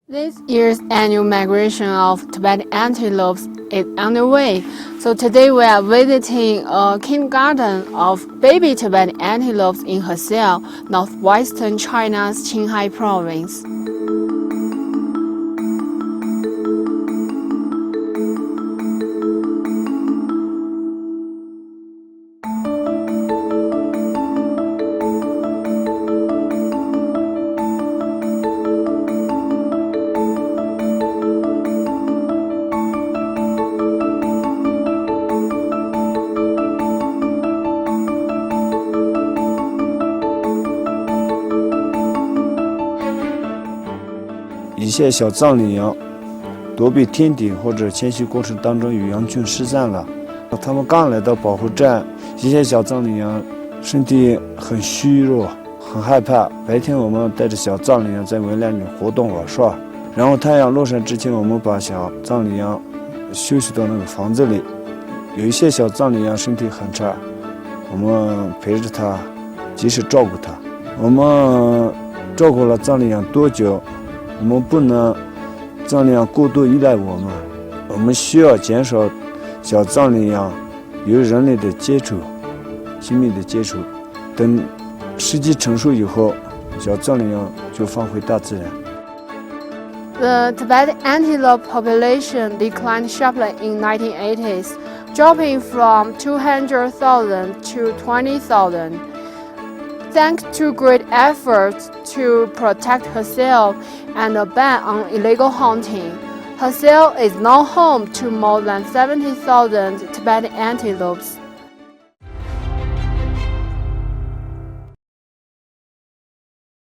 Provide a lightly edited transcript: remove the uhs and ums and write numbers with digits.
This year's annual migration of Tibetan antelopes is underway, so today we are visiting a kindergarten of baby Tibetan antelopes in Hesel, northwestern China's Qinghai province.一些小藏羚羊躲避天敌或者迁徙过程当中与羊群失散了，他们刚来到保护站，一些小藏羚羊身体很虚弱，很害怕。白天我们带着小藏羚羊在围栏里活动玩耍，然后太阳落山之前，我们把小藏羚羊休息到那个房子里。有一些小藏羚羊身体很差，我们陪着它，及时照顾它。我们照顾了藏羚羊多久？我们不能藏羚羊过度依赖我们需要减少小藏羚羊与人类的接触，亲密的接触。等时机成熟以后，小藏羚羊就放回大自然。The Tibetan antelope population declined sharply in 1980s, dropping from 200,000 to 20,000. Thanks to great efforts to protect herself and a ban on illegal hunting, Hesel is now home to more than 70,000 Tibetan antelopes.